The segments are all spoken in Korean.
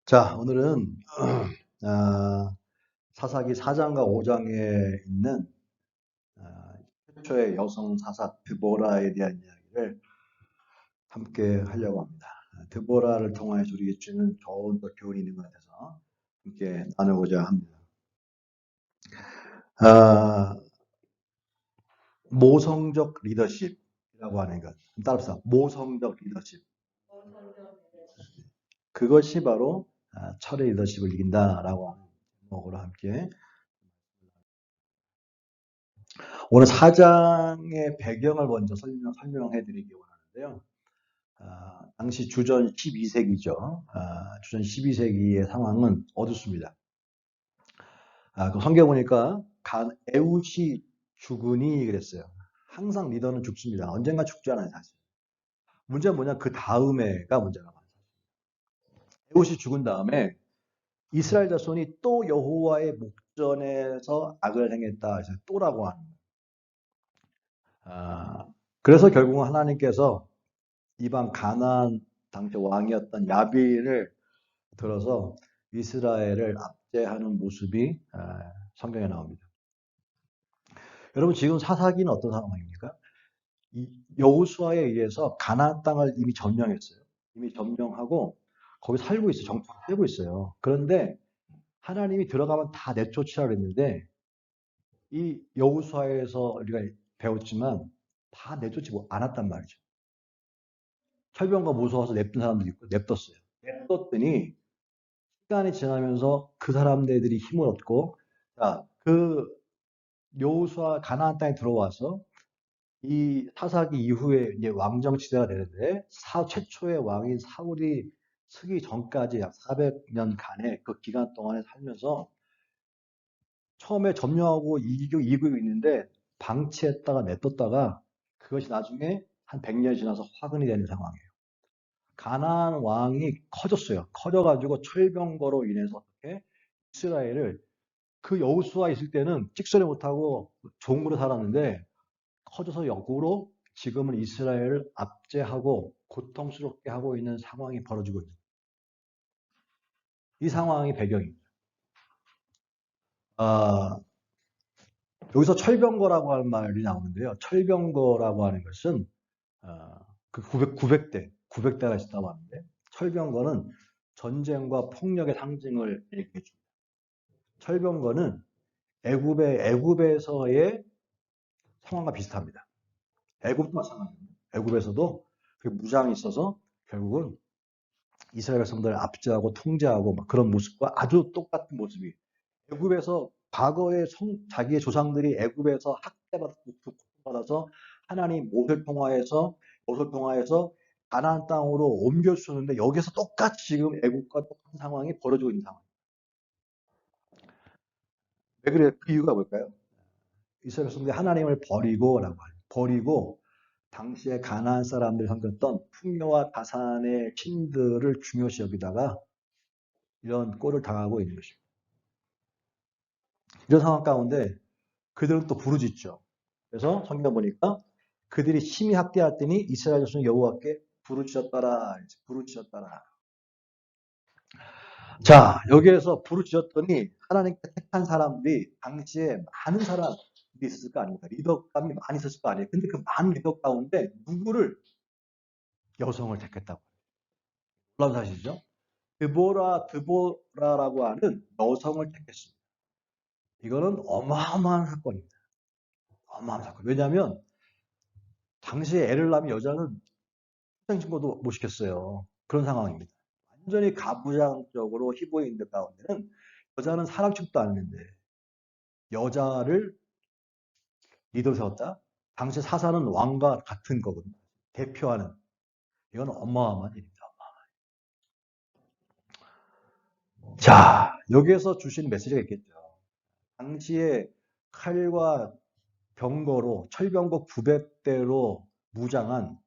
자, 오늘은 사사기 4장과 5장에 있는 최초의 여성 사사 드보라에 대한 이야기를 함께 하려고 합니다. 드보라를 통하여 우리 주는 좋은 교훈이 있는 것 같아서 함께 나누고자 합니다. 모성적 리더십이라고 하는 것. 따라서 모성적 리더십. 그것이 바로 철의 리더십을 이긴다라고 하는 제목으로 함께 오늘 4장의 배경을 먼저 설명해 드리기 원하는데요. 당시 주전 12세기죠. 주전 12세기의 상황은 어둡습니다. 그 성경 보니까 에웃이 죽으니 그랬어요. 항상 리더는 죽습니다. 언젠가 죽지 않아요, 사실. 문제는 뭐냐? 그 다음에가 문제가 많아요. 에웃이 죽은 다음에 이스라엘 자손이 또 여호와의 목전에서 악을 행했다. 그래서 또라고 하는 거예요. 그래서 결국은 하나님께서 이방 가나안 당시 왕이었던 야빈을 들어서 이스라엘을 압제하는 모습이 성경에 나옵니다. 여러분 지금 사사기는 어떤 상황입니까? 여호수아에 의해서 가나안 땅을 이미 점령했어요. 이미 점령하고 거기 살고 있어요. 정착 살고 있어요. 그런데 하나님이 들어가면 다 내쫓으라 그랬는데 이 여호수아에서 우리가 배웠지만 다 내쫓지 않았단 말이죠. 철병과 무서워서 냅둔 사람도 있고 냅뒀어요. 냅뒀더니 시간이 지나면서 그 사람들이 힘을 얻고 그 여호수아 가나안 땅에 들어와서 이 사사기 이후에 이제 왕정 시대가 되는데 최초의 왕인 사울이 서기 전까지 약 400년간의 그 기간 동안에 살면서 처음에 점령하고 이기고 있는데 방치했다가 냅뒀다가 그것이 나중에 한 100년이 지나서 화근이 되는 상황이에요. 가나안 왕이 커졌어요. 커져가지고 철병거로 인해서 어떻게 이스라엘을 그 여호수아 있을 때는 찍소리 못하고 종으로 살았는데 커져서 역으로 지금은 이스라엘을 압제하고 고통스럽게 하고 있는 상황이 벌어지고 있는 이 상황이 배경입니다. 여기서 철병거라고 하는 말이 나오는데요. 철병거라고 하는 것은 그 900대가 있었다고 하는데 철병거는 전쟁과 폭력의 상징을 얘기해 줍니다. 철병거는 애굽에서의 상황과 비슷합니다. 애굽도 마찬가지입니다. 애굽에서도 그 무장이 있어서 결국은 이스라엘 백성들을 압제하고 통제하고 막 그런 모습과 아주 똑같은 모습이 애굽에서 과거에 자기의 조상들이 애굽에서 학대받아서 하나님 모세를 통하여서 가나안 땅으로 옮겨주셨는데 여기서 똑같이 지금 애굽과 똑같은 상황이 벌어지고 있는 상황. 왜 그래? 그 이유가 뭘까요? 이스라엘 백성들이 하나님을 버리고 당시에 가나안 사람들이 섬겼던 풍요와 가산의 신들을 중요시 여기다가 이런 꼴을 당하고 있는 것입니다. 이런 상황 가운데 그들은 또 부르짖죠. 그래서 성경 보니까 그들이 심히 학대하더니 이스라엘 자손이 여호와께 부르짖었더라. 자, 여기에서 부르짖었더니 하나님께 택한 사람들이 당시에 많은 사람들이 있었을 거 아닙니까? 리더감이 많이 있었을 거 아니에요. 근데 그 많은 리더 가운데 누구를? 여성을 택했다고. 놀라운 사실이죠. 드보라라고 하는 여성을 택했습니다. 이거는 어마어마한 사건입니다. 어마어마한 사건. 왜냐하면 당시에 애를 낳으면 여자는 출생신고도 못 시켰어요. 그런 상황입니다. 완전히 가부장적으로 희보인들 가운데는 여자는 사람 취급도 안 했는데 여자를 리더로 세웠다? 당시 사사는 왕과 같은 거거든요. 대표하는. 이건 어마어마한 일입니다. 자, 여기에서 주신 메시지가 있겠죠. 당시에 칼과 병거로 철병거 900대로 무장한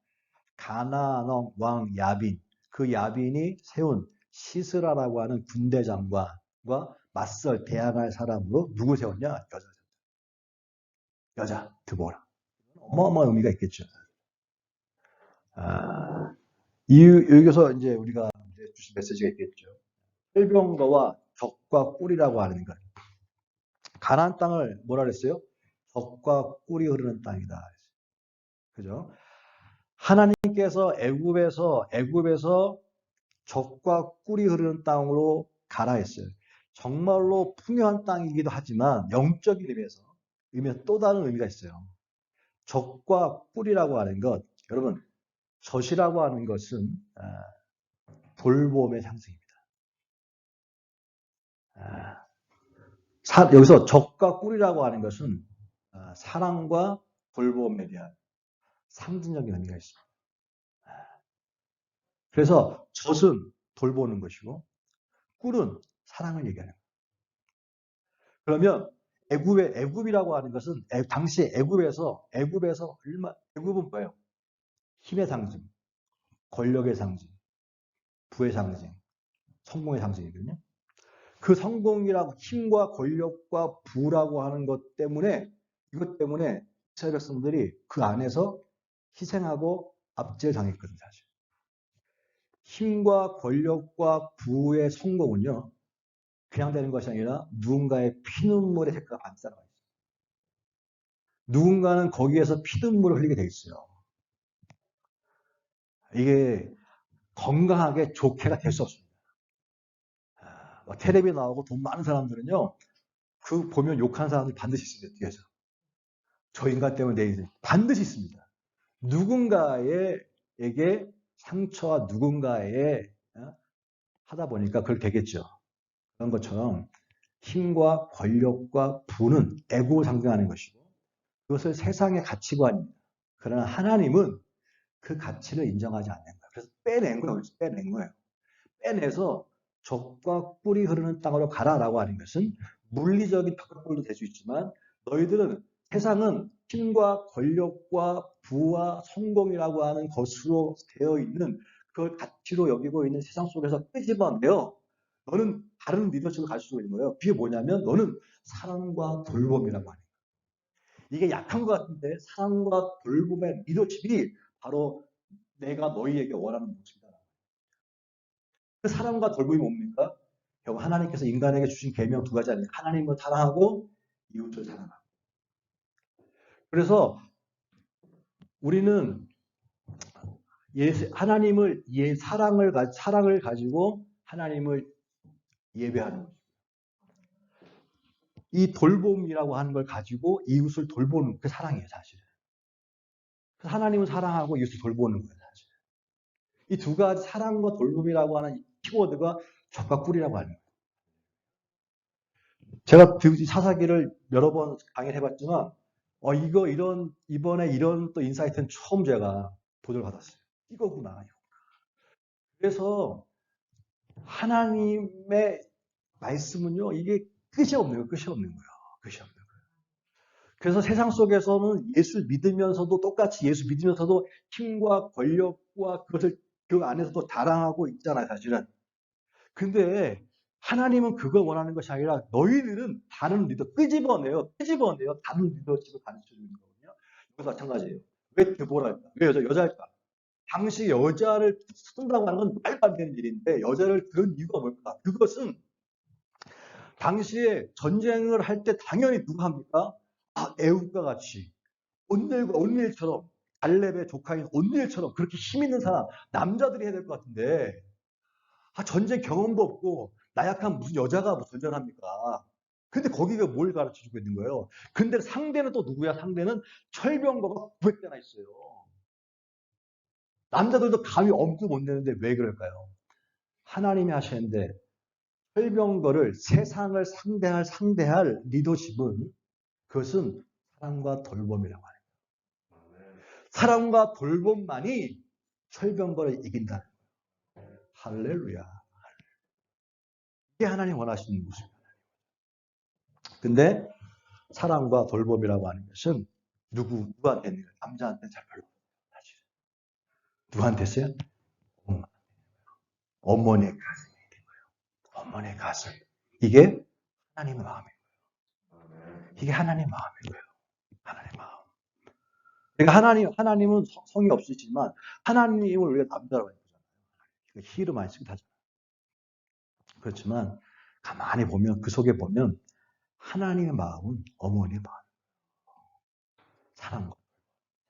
가나안 왕 야빈, 그 야빈이 세운 시스라라고 하는 군대 장관과 대항할 사람으로 누구 세웠냐? 여자 드보라. 어마어마한 의미가 있겠죠. 여기서 이제 우리가 이제 주신 메시지가 있겠죠. 철병거와 적과 꿀이라고 하는 것. 가나안 땅을 뭐라 그랬어요? 적과 꿀이 흐르는 땅이다. 그죠? 하나님께서 애굽에서 적과 꿀이 흐르는 땅으로 가라 했어요. 정말로 풍요한 땅이기도 하지만 영적인 의미에서 또 다른 의미가 있어요. 적과 꿀이라고 하는 것, 여러분, 젖이라고 하는 것은 돌봄의 상징입니다. 여기서 적과 꿀이라고 하는 것은 사랑과 돌봄에 대한 상징적인 의미가 있습니다. 그래서 젖은 돌보는 것이고 꿀은 사랑을 얘기하는 거예요. 그러면 애굽이라고 하는 것은 당시 애굽에서 애굽은 뭐예요? 힘의 상징, 권력의 상징, 부의 상징, 성공의 상징이거든요. 그 성공이라고 힘과 권력과 부라고 하는 이것 때문에 이스라엘 백성들이 그 안에서 희생하고 압제를 당했거든요, 사실. 힘과 권력과 부의 성공은요, 그냥 되는 것이 아니라 누군가의 피눈물의 대가가 반사가 있어요. 누군가는 거기에서 피눈물을 흘리게 돼 있어요. 이게 건강하게 좋게가 될 수 없습니다. 텔레비 나오고 돈 많은 사람들은요, 그 보면 욕하는 사람들 반드시 있습니다, 뒤에서. 저 인간 때문에 내 인생 반드시 있습니다. 누군가에게 상처와 누군가에 하다 보니까 그걸 되겠죠. 그런 것처럼 힘과 권력과 부는 에고를 상징하는 것이고 그것을 세상의 가치관입니다. 그러나 하나님은 그 가치를 인정하지 않는 거예요. 그래서 빼낸 거예요. 빼낸 거예요. 빼내서 적과 꿀이 흐르는 땅으로 가라라고 하는 것은 물리적인 벽돌도 될 수 있지만 너희들은 세상은 힘과 권력과 부와 성공이라고 하는 것으로 되어 있는 그걸 가치로 여기고 있는 세상 속에서 끄집어내요. 너는 다른 리더십을 가질 수 있는 거예요. 그게 뭐냐면 너는 사랑과 돌봄이라고 하는 거예요. 이게 약한 것 같은데 사랑과 돌봄의 리더십이 바로 내가 너희에게 원하는 모습이다. 그 사랑과 돌봄이 뭡니까? 결국 하나님께서 인간에게 주신 계명 두 가지 아니에요. 하나님을 사랑하고 이웃을 사랑하고. 그래서 우리는 하나님을 사랑을 가지고 하나님을 예배하는 거죠. 이 돌봄이라고 하는 걸 가지고 이웃을 돌보는 그 사랑이에요, 사실은. 하나님을 사랑하고 이웃을 돌보는 거예요, 사실. 이 두 가지 사랑과 돌봄이라고 하는 키워드가 적과 꿀이라고 하는 거예요. 제가 사사기를 여러 번 강의를 해봤지만, 이번에 이런 또 인사이트는 처음 제가 도전을 받았어요. 이거구나. 그래서 하나님의 말씀은요, 이게 끝이 없는 거예요. 끝이 없는 거예요. 끝이 없는 거예요. 그래서 세상 속에서는 예수 믿으면서도 똑같이 예수 믿으면서도 힘과 권력과 그것을 그 안에서도 자랑하고 있잖아요, 사실은. 근데 하나님은 그걸 원하는 것이 아니라 너희들은 다른 끄집어내요. 다른 리더십을 가르쳐 주는 거거든요. 이것도 마찬가지예요. 왜 드보라일까? 왜 여자일까? 당시 여자를 쓴다고 하는 건 말도 안 되는 일인데 여자를 든 이유가 뭘까? 그것은 당시에 전쟁을 할 때 당연히 누가 합니까? 애국과 같이 온닐처럼 갈렙의 조카인 온닐처럼 그렇게 힘 있는 사람 남자들이 해야 될 것 같은데 전쟁 경험도 없고 나약한 무슨 여자가 무슨 전쟁을 합니까? 근데 거기가 뭘 가르쳐주고 있는 거예요? 근데 상대는 또 누구야? 상대는 철병거가 900대나 있어요. 남자들도 감히 엄두 못 내는데 왜 그럴까요? 하나님이 하시는데 철병거를 세상을 상대할 리더십은 그것은 사랑과 돌봄이라고 하는 거예요. 사랑과 돌봄만이 철병거를 이긴다는 거예요. 할렐루야. 이게 하나님 원하시는 모습입니다. 근데 사랑과 돌봄이라고 하는 것은 누구한테 있는 거예요? 남자한테는 잘 별로 없어요. 사실. 누구한테 있어요? 어머니의 가슴에 있는 거예요. 어머니의 가슴. 이게 하나님의 마음이에요. 이게 하나님의 마음인 거예요. 하나님의 마음. 그러니까 하나님은 성이 없으시지만 하나님을 우리가 남자라고 했잖아요. 히르 많이 쓰기도 하잖아요. 그렇지만 가만히 보면 그 속에 보면 하나님의 마음은 어머니의 마음. 사랑과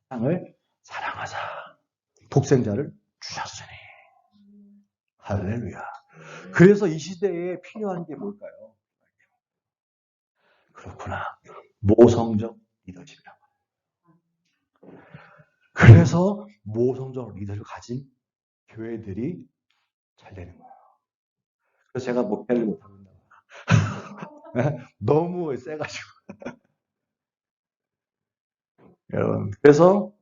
사랑을 사랑하자. 독생자를 주셨으니. 할렐루야. 그래서 이 시대에 필요한 게 뭘까요? 그렇구나. 모성적 리더십이라고. 그래서 모성적 리더를 가진 교회들이 잘 되는 거예요. 그래서 제가 목회를 못합니다. 너무 세가지고. 여러분, 그래서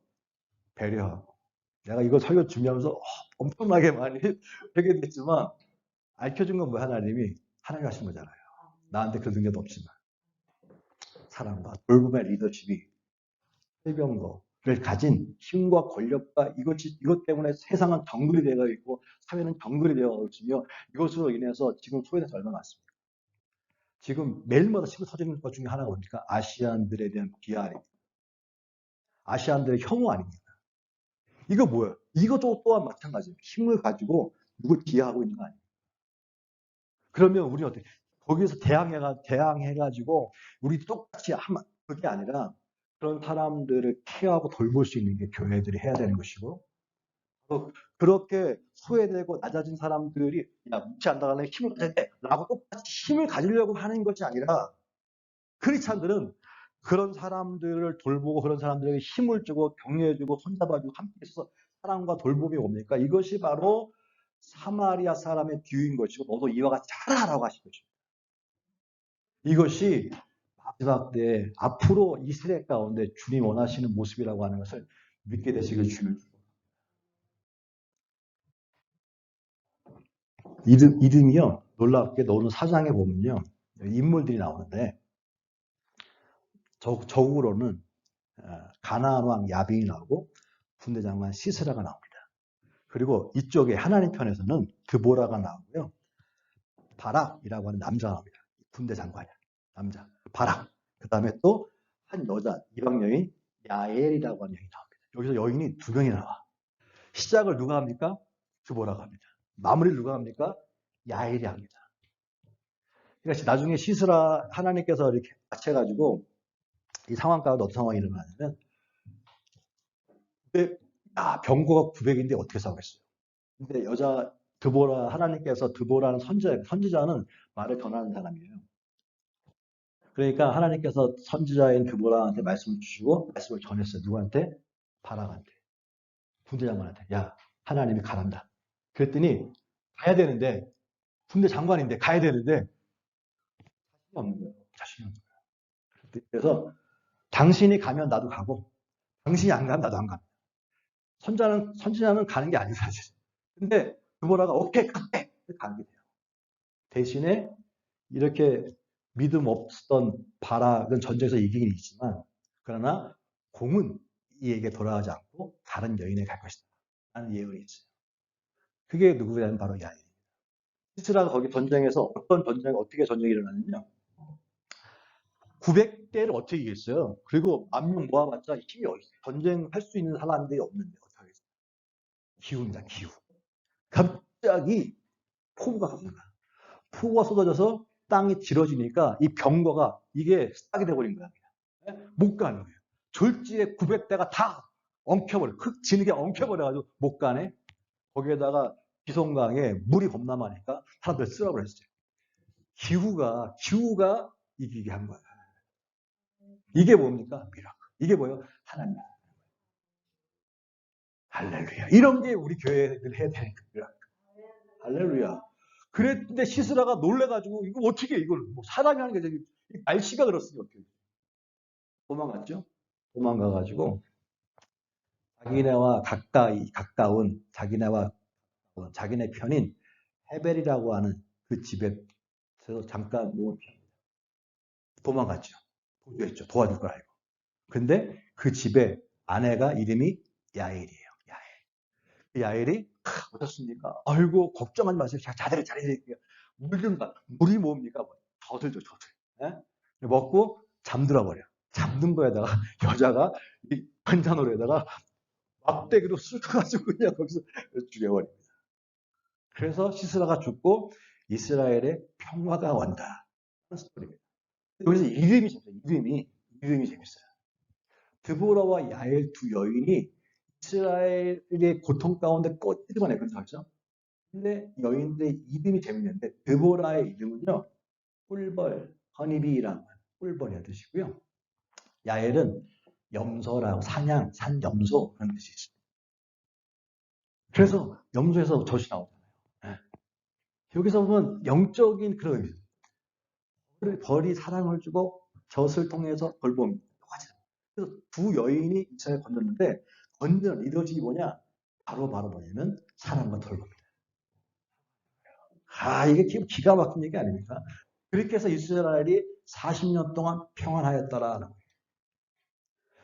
배려하고. 내가 이거 설교 준비하면서 엄청나게 많이 하게 됐지만, 알려준 건 뭐 하나님이 하나님 하신 거잖아요. 나한테 그 능력도 없지만. 사랑과 돌봄의 리더십이 해병거를 가진 힘과 권력과 이것 때문에 세상은 정글이 되어 있고 사회는 정글이 되어 있으며 이것으로 인해서 지금 소외돼서 얼마나 많습니까? 지금 매일마다 시골 터지는 것 중에 하나가 뭡니까? 아시안들에 대한 비하리. 아시안들의 혐오 아닙니까? 이거 뭐예요? 이것도 또한 마찬가지예요. 힘을 가지고 누굴 비하하고 있는 거 아니에요? 그러면 우리는 어떻게 거기에서 대항해가지고 우리 똑같이 하면 그게 아니라 그런 사람들을 케어하고 돌볼 수 있는 게 교회들이 해야 되는 것이고 그렇게 소외되고 낮아진 사람들이 야 무시한다는 힘을 가져야 돼 라고 똑같이 힘을 가지려고 하는 것이 아니라 크리스찬들은 그런 사람들을 돌보고 그런 사람들에게 힘을 주고 격려해주고 손잡아주고 함께 있어서 사랑과 돌봄이 옵니까? 이것이 바로 사마리아 사람의 듀인 것이고 너도 이와 같이 잘하라고 하신 것입니다. 이것이 마지막 때 앞으로 이 세대 가운데 주님 원하시는 모습이라고 하는 것을 믿게 되시길 주님. 이름이요. 놀랍게도 오늘 사장에 보면요. 인물들이 나오는데 적으로는 가나안 왕 야빈이 나오고 군대장관 시스라가 나옵니다. 그리고 이쪽에 하나님 편에서는 드보라가 나오고요. 바락이라고 하는 남자가 나옵니다. 군대 장관이야. 남자. 바락. 그 다음에 또 한 여자, 이방 여인 야엘이라고 하는 여인이 나옵니다. 여기서 여인이 두 명이 나와. 시작을 누가 합니까? 드보라가 합니다. 마무리를 누가 합니까? 야엘이 합니다. 그러니까 나중에 시스라 하나님께서 이렇게 같이 해가지고 이 상황 가운데 어떤 상황이 일어나냐면 병거가 900인데 어떻게 싸우겠어요? 근데 여자 드보라 하나님께서 드보라는 선지자는 말을 전하는 사람이에요. 그러니까 하나님께서 선지자인 드보라한테 말씀을 주시고 말씀을 전했어요. 누구한테? 바락한테. 군대 장관한테. 야, 하나님이 가란다. 그랬더니 가야 되는데 군대 장관인데 가야 되는데 자신이 없는 거예요. 자신이 없는 거예요. 그래서 당신이 가면 나도 가고 당신이 안 가면 나도 안 갑니다. 선지자는 가는 게 아니에요, 사실. 근데 드보라가 오케이, 갈게! 가게 돼요. 대신에 이렇게 믿음 없었던 바락은 전쟁에서 이기긴 있지만 그러나 공은 이에게 돌아가지 않고 다른 여인에게 갈 것이다. 라는 예언이 있어요. 그게 누구냐면 바로 야인. 시스라가 거기 전쟁에서 어떻게 전쟁이 일어났냐면 900대를 어떻게 이겼어요? 그리고 10,000명 모아봤자 힘이 어디 있어요? 전쟁할 수 있는 사람들이 없는데 어떻게 하겠어요? 기후입니다. 기후. 갑자기 폭우가 쏟아져요. 폭우가 쏟아져서 땅이 질어지니까 이 병거가 이게 싹이 돼버린 거야. 못 가는 거예요. 졸지에 900대가 다 엉켜버려. 흙 지는 게 엉켜버려가지고 못 가네. 거기에다가 비송강에 물이 겁나 많으니까 사람들 쓸어버렸어요. 기후가 이기게 한 거야. 이게 뭡니까? 미라클. 이게 뭐예요? 하나님. 할렐루야. 이런 게 우리 교회들 해야 되는 거야. 할렐루야. 그랬는데 시스라가 놀래가지고 이거 어떻게 이걸 뭐 사람이 하는 게 저기 날씨가 그렇으니 어떻게 도망갔죠? 도망가가지고 자기네와 가까운 자기네 편인 헤벨이라고 하는 그 집에서 잠깐 도망갔죠. 도주했죠. 도와줄 걸 알고. 근데 그 집에 아내가 이름이 야엘이에요. 야엘이 어떻습니까? 아이고 걱정하지 마세요. 제가 자대로 잘해드릴게요. 물이 뭡니까? 젖을죠. 예? 먹고 잠들어 버려. 잠든 거에다가 여자가 이 환자노래에다가 막대기로 쑤셔가지고 그냥 거기서 죽여버립니다. 그래서 시스라가 죽고 이스라엘의 평화가 온다. 그런 스토리입니다. 여기서 이름이 재밌어요. 드보라와 야엘 두 여인이 이스라엘의 고통 가운데 끄집어내, 그렇죠? 근데 여인들의 이름이 재밌는데, 드보라의 이름은요, 꿀벌, 허니비라는 꿀벌이라는 뜻이고요. 야엘은 염소라고, 사냥, 산염소 그런 뜻이 있습니다. 그래서 염소에서 젖이 나오잖아요. 네. 여기서 보면 영적인 그런 의미. 벌이 사랑을 주고 젖을 통해서 돌봅니다. 그래서 두 여인이 이스라엘 건졌는데, 건지는 리더십이 뭐냐? 바로 뭐냐면 사랑과 돌봅니다. 이게 기가 막힌 얘기 아닙니까? 그렇게 해서 이스라엘이 40년 동안 평안하였더라.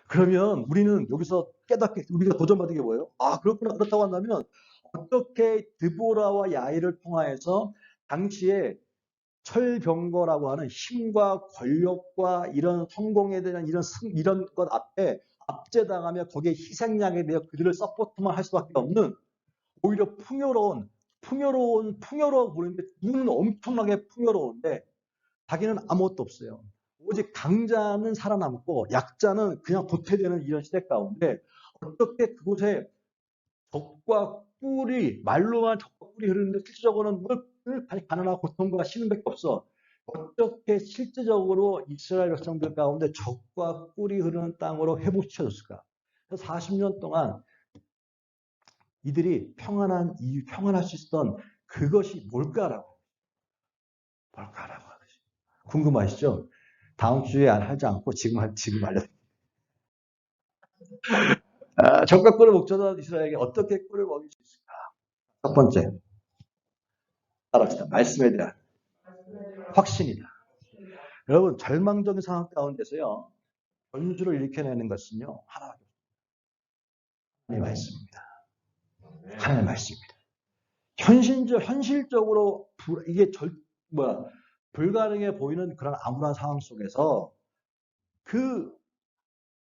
그러면 우리는 여기서 깨닫게, 우리가 도전받은 게 뭐예요? 그렇구나. 그렇다고 한다면 어떻게 드보라와 야일을 통하여서 당시에 철병거라고 하는 힘과 권력과 이런 성공에 대한 이런 것 앞에 압제당하며 거기에 희생양에 대해 그들을 서포트만 할 수밖에 없는, 오히려 풍요로워 보이는데, 눈은 엄청나게 풍요로운데 자기는 아무것도 없어요. 오직 강자는 살아남고 약자는 그냥 도태되는 이런 시대 가운데, 어떻게 그곳에 적과 꿀이, 말로만 적과 꿀이 흐르는데 실질적으로는 늘 가난하고 고통과 쉬는밖에 없어. 어떻게 실제적으로 이스라엘 백성들 가운데 적과 꿀이 흐르는 땅으로 회복시켜줬을까? 40년 동안 이들이 평안할 수 있었던 그것이 뭘까라고 하듯이. 궁금하시죠? 다음 주에 하지 않고 지금 알려드릴게요. 적과 꿀을 목전한 이스라엘에게 어떻게 꿀을 먹일 수 있을까? 첫 번째, 따라합시다. 말씀에 대한 확신이다. 여러분, 절망적인 상황 가운데서요, 변수를 일으켜내는 것은요, 하나밖에 없습니다. 하나님의 말씀입니다. 하나님의 말씀입니다. 현실적으로 이게 불가능해 보이는 그런 암울한 상황 속에서 그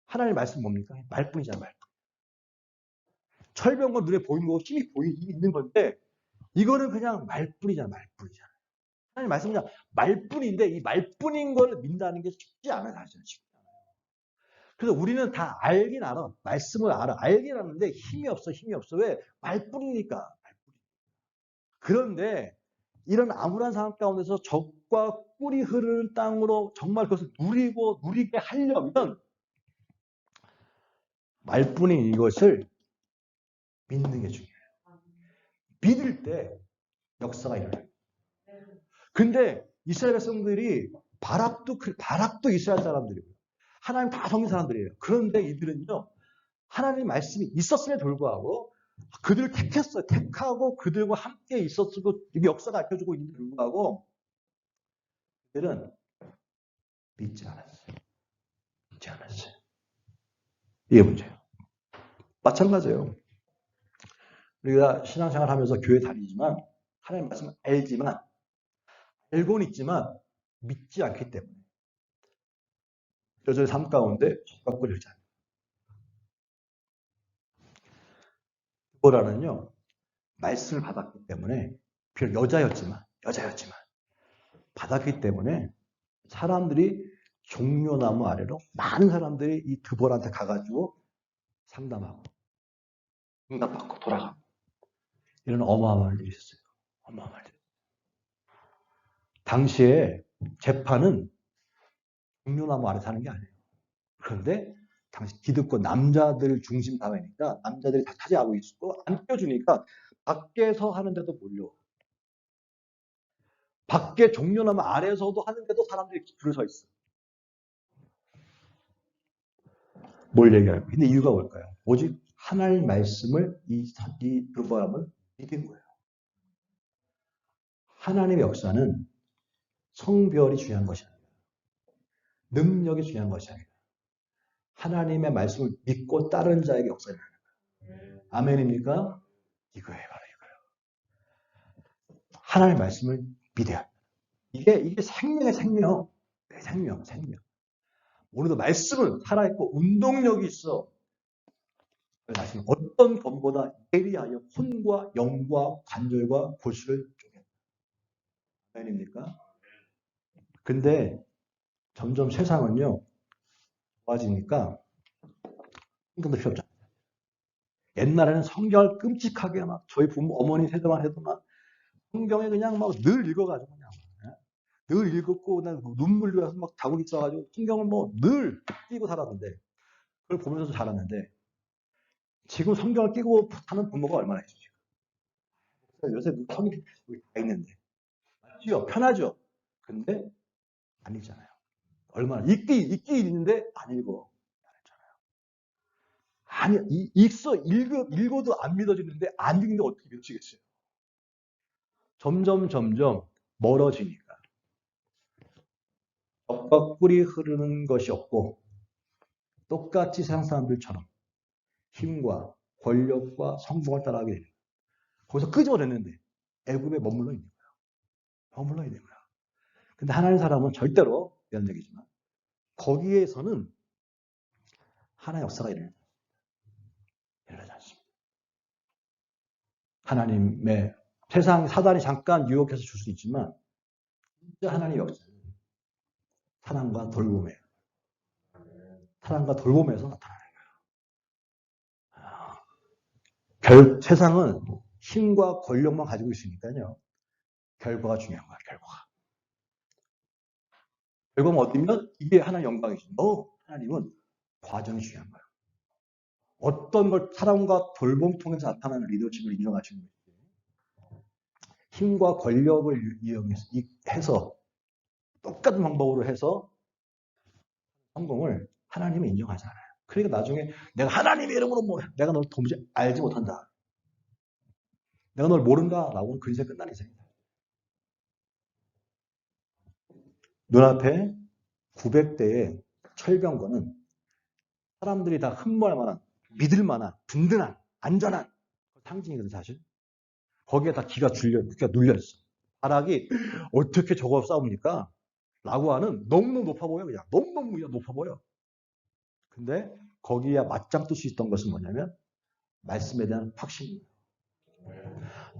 하나님의 말씀 뭡니까? 말뿐이잖아요, 말뿐. 철병과 눈에 보이는 거, 힘이 있는 건데, 이거는 그냥 말뿐이잖아요, 말뿐이잖아요. 하나님 말씀은 그냥 말뿐인데, 이 말뿐인 걸 믿는다는 게 쉽지 않아요, 사실은. 쉽지 않아요. 그래서 우리는 다 알긴 알아. 말씀을 알아. 알긴 아는데 힘이 없어. 왜? 말뿐이니까. 그런데 이런 암울한 상황 가운데서 적과 꿀이 흐르는 땅으로 정말 그것을 누리게 하려면 말뿐인 이것을 믿는 게 중요해요. 믿을 때 역사가 일어나요. 근데 이스라엘 백성들이 바락도 이스라엘 사람들이고 하나님 다 섬긴 사람들이에요. 그런데 이들은요, 하나님의 말씀이 있었음에도 불구하고 그들을 택했어요. 택하고 그들과 함께 있었고 역사가 알려주고 있는데 불구하고 그들은 믿지 않았어요. 이게 문제예요. 마찬가지예요. 우리가 신앙생활 하면서 교회 다니지만 하나님 말씀을 알고는 있지만 믿지 않기 때문에 여전히 삶 가운데 적과 꿀이 흐르지 않아요. 그거라는요, 말씀을 받았기 때문에, 비록 여자였지만 받았기 때문에 사람들이 종려나무 아래로 많은 사람들이 이 드볼한테 가가지고 상담하고 응답받고 돌아가고 이런 어마어마한 일이 있었어요. 어마어마한 일. 당시에 재판은 종려나무 아래 사는 게 아니에요. 그런데 당시 기득권 남자들 중심 사회니까 남자들이 다 차지하고 있고 안 껴주니까 밖에서 하는데도 몰려. 밖에 종려나무 아래에서도 하는데도 사람들이 줄을 서 있어. 뭘 얘기할까요? 근데 이유가 뭘까요? 오직 하나님 말씀을 이 드보람은 믿은 거예요. 하나님의 역사는 성별이 중요한 것이 아니라 능력이 중요한 것이 아니라 하나님의 말씀을 믿고 따른 자에게 역사를 하는 거예요. 아멘입니까? 이거예요, 바로 이거예요. 하나님의 말씀을 믿어야 합니다. 이게 생명의 생명. 생명. 오늘도 말씀은 살아있고 운동력이 있어. 말씀 어떤 검보다 예리하여 혼과 영과 관절과 골수를 쪼갠다. 아멘입니까? 근데 점점 세상은요 좋아지니까 성경도 필요 없잖아요. 옛날에는 성경을 끔찍하게 막 저희 부모 어머니 세대만 해도 막 성경에 그냥 막 늘 읽어가지고 그냥 늘 읽었고 눈물 흘려서 막 다국이 써가지고 성경을 뭐 늘 끼고 살았는데 그걸 보면서도 자랐는데 지금 성경을 끼고 하는 부모가 얼마나 있어요. 요새 성경이 다 있는데 맞죠? 편하죠. 근데 아니잖아요. 얼마나 읽기 있는데 안 읽어. 아니 읽어도 안 믿어지는데 안 읽는데 어떻게 믿어지겠어요? 점점 멀어지니까 젖과 꿀이 흐르는 것이 없고 똑같이 세상 사람들처럼 힘과 권력과 성공을 따라하게 됩니다. 거기서 끄집어냈는데 애굽에 머물러 있는 거예요. 머물러 있는 거예요. 근데 하나님 사람은 절대로 이런 얘기지만 거기에서는 하나의 역사가 일어나지 않습니다. 하나님의 세상 사단이 잠깐 유혹해서 줄 수 있지만 진짜 하나님의 역사는 사랑과 돌봄에서 나타나는 거예요. 세상은 힘과 권력만 가지고 있으니까요. 결과가 중요한 거야, 결과가. 결과가 어디면 이게 하나의 영광이지. 하나님은 과정이 중요한 거예요. 어떤 걸 사랑과 돌봄 통해서 나타나는 리더십을 인정하시는 거예요. 힘과 권력을 이용해서 똑같은 방법으로 해서 성공을 하나님은 인정하지 않아요. 그러니까 나중에 내가 하나님의 이름으로 내가 널 도무지 알지 못한다. 내가 널 모른다라고는 그 인생 끝난 인생이다. 눈앞에 900대의 철병거는 사람들이 다 흠모할 만한, 믿을 만한, 든든한, 안전한 상징이거든 사실. 거기에 다 기가 눌려있어. 바락이 어떻게 저거 싸웁니까? 라고 하는 너무너무 높아 보여 그냥. 너무너무 높아 보여. 근데 거기에 맞짱 뜰 수 있던 것은 뭐냐면 말씀에 대한 확신입니다.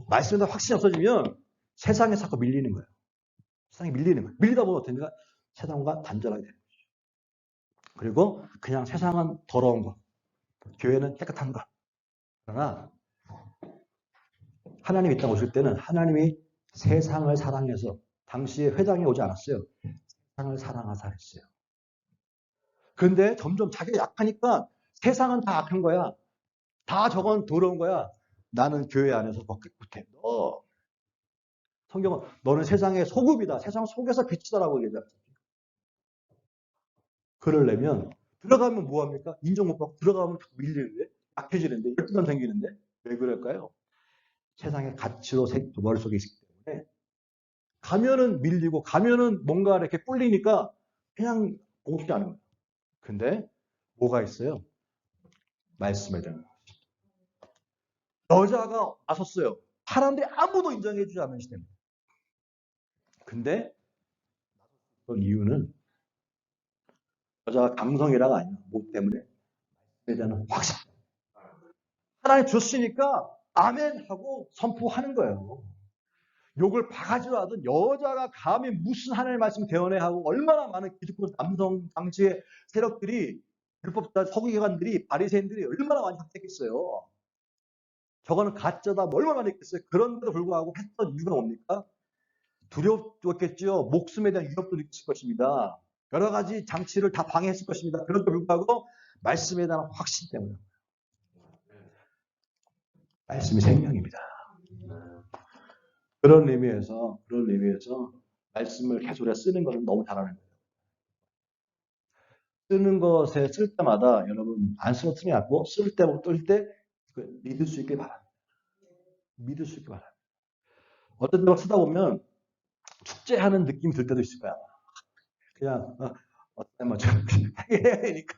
말씀에 대한 확신이 없어지면 세상에 자꾸 밀리는 거예요. 세상에 밀리는 거예요. 밀리다 보면 어떻게 됩니까? 세상과 단절하게 되는 거죠. 그리고 그냥 세상은 더러운 것, 교회는 깨끗한 것. 그러나 하나님이 이 땅 오실 때는 하나님이 세상을 사랑해서 당시에 회당에 오지 않았어요. 세상을 사랑하사 했어요. 그런데 점점 자기가 약하니까 세상은 다 악한 거야. 다 저건 더러운 거야. 나는 교회 안에서 더 깨끗해. 성경은 너는 세상의 소금이다. 세상 속에서 빛이다라고 얘기하잖아요. 그러려면 들어가면 뭐합니까? 인정 못 받고 들어가면 밀리는데 약해지는데 열등감 생기는데 왜 그럴까요? 세상의 가치로 머릿속에 있기 때문에 가면은 밀리고 가면은 뭔가 이렇게 꿀리니까 그냥 오지 않은 거예요. 근데 뭐가 있어요? 말씀을 듣는 여자가 나섰어요. 사람들이 아무도 인정해 주지 않는 시대입니다. 근데 그 이유는 여자가 감성이라가 아니라 뭐 때문에 그에 대한 확신. 하나님 줬으니까 아멘 하고 선포하는 거예요. 욕을 바가지로 하던 여자가 감히 무슨 하나님의 말씀 대언해하고 얼마나 많은 기득권 남성 당시의 세력들이 율법자 서기관들이 바리새인들이 얼마나 많이 합택했어요. 저거는 가짜다 뭐 얼마나 많이 했겠어요. 그런데도 불구하고 했던 이유가 뭡니까? 두렵겠죠. 목숨에 대한 위협도 느꼈을 것입니다. 여러 가지 장치를 다 방해했을 것입니다. 그런데도 불구하고 말씀에 대한 확신 때문에. 말씀이 생명입니다. 그런 의미에서 말씀을 계속 쓰는 것은 너무 잘하는 거예요. 쓰는 것에 쓸 때마다 여러분 안 쓰러뜨리지 않고 쓸 때부터 뜰때 믿을 수 있게 바랍니다. 믿을 수 있게 바랍니다. 어떤 걸 쓰다 보면 축제하는 느낌이 들 때도 있을 거야. 그냥 뭐 해야 되니까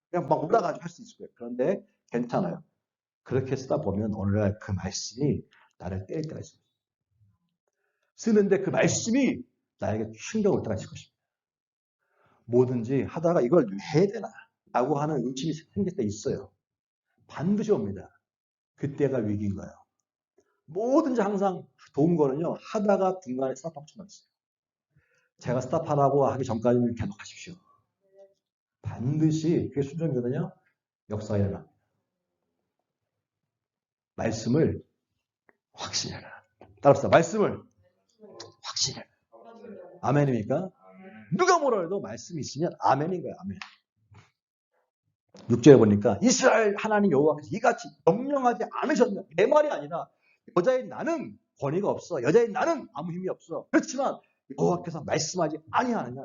그냥 막 올라가지고 할 수 있을 거예요. 그런데 괜찮아요. 그렇게 쓰다 보면 오늘날 그 말씀이 나를 때릴 때가 있어요. 쓰는데 그 말씀이 나에게 충격을 올 때가 있을 것입니다. 뭐든지 하다가 이걸 해야 되나? 라고 하는 의심이 생길 때 있어요. 반드시 옵니다. 그때가 위기인 거예요. 뭐든지 항상 좋은 거는요, 하다가 중간에 스탑할 수가 있어요. 제가 스탑하라고 하기 전까지는 계속 하십시오. 반드시 그게 순종이거든요. 역사가 일어납니다. 말씀을 확신해라. 따라합시다. 말씀을 확신해라. 아멘입니까? 누가 뭐라 해도 말씀이 있으면 아멘인 거예요. 아멘. 6절에 보니까 이스라엘 하나님 여호와께서 이같이 명령하지 않으셨냐. 내 말이 아니라 여자인 나는 권위가 없어. 여자인 나는 아무 힘이 없어. 그렇지만 여호와께서 말씀하지 아니하느냐.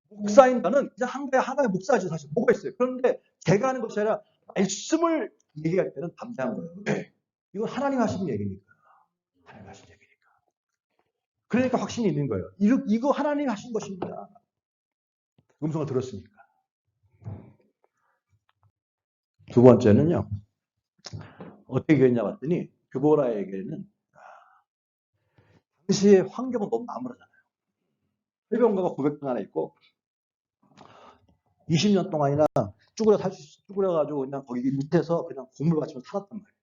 목사인 나는 그냥 하나의 목사지 사실 뭐가 있어요. 그런데 제가 하는 것이 아니라 말씀을 얘기할 때는 담대한 거예요. 네. 이건 하나님 하시는 얘기니까. 하나님 하신 얘기니까. 그러니까 확신이 있는 거예요. 이거 하나님 하신 것입니다. 음성을 들었으니까. 두 번째는요. 어떻게 얘기했냐 봤더니 드보라에게는 당시의 환경은 너무 나무라잖아요. 해변가가 900동 하나 있고 20년 동안이나 쭈그려가지고 그냥 거기 밑에서 그냥 곡물 받치면서 살았단 말이에요.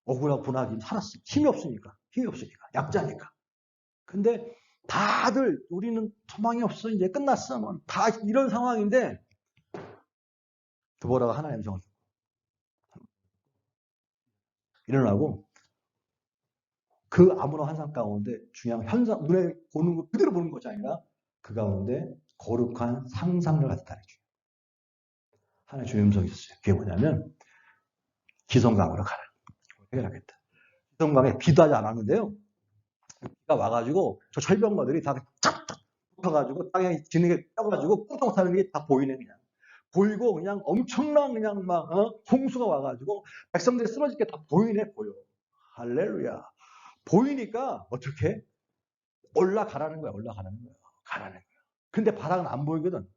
억울하고 분하긴 살았어. 힘이 없으니까. 약자니까. 근데 다들 우리는 소망이 없어. 이제 끝났어. 뭐. 다 이런 상황인데 드보라가 하나님의 음성을 일어나고 그 아무런 환상 가운데 중요한 현상, 눈에 보는 거 그대로 보는 것이 아니라 그 가운데 거룩한 상상을 갖다는 거죠. 하나의 주의 음성이 있었어요. 그게 뭐냐면 기성강으로 가라. 해결하겠다. 기성강에 비도 하지 않았는데요. 비가 와가지고 저 철병거들이 다 쫙쫙 붙어가지고 땅에 지능에 떠가지고 꾹 타는 게 다 보이네 그냥. 보이고 그냥 엄청난 그냥 막 홍수가 와가지고 백성들이 쓰러질 게 다 보이네 보여. 할렐루야. 보이니까 어떻게 올라가라는 거야. 가라는 거야. 근데 바람은 안 보이거든.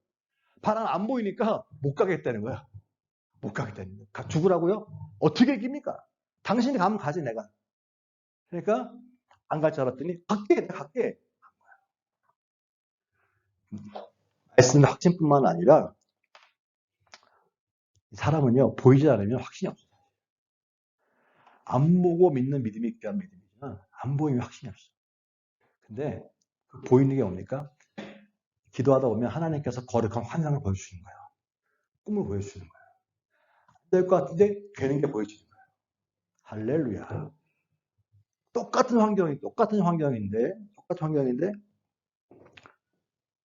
바람 안 보이니까 못 가겠다는 거야. 못 가겠다는 거야. 죽으라고요? 어떻게 이깁니까? 당신이 가면 가지 내가. 그러니까 안 갈 줄 알았더니 갈게. 말씀의 확신뿐만 아니라 사람은요 보이지 않으면 확신이 없어요. 안 보고 믿는 믿음이 귀한 믿음이지만 안 보이면 확신이 없어요. 근데 그 보이는 게 뭡니까? 기도하다 보면 하나님께서 거룩한 환상을 보여주시는 거예요. 꿈을 보여주시는 거예요. 안 될 것 같은데 되는 게 보여주는 거예요. 할렐루야. 똑같은 환경인데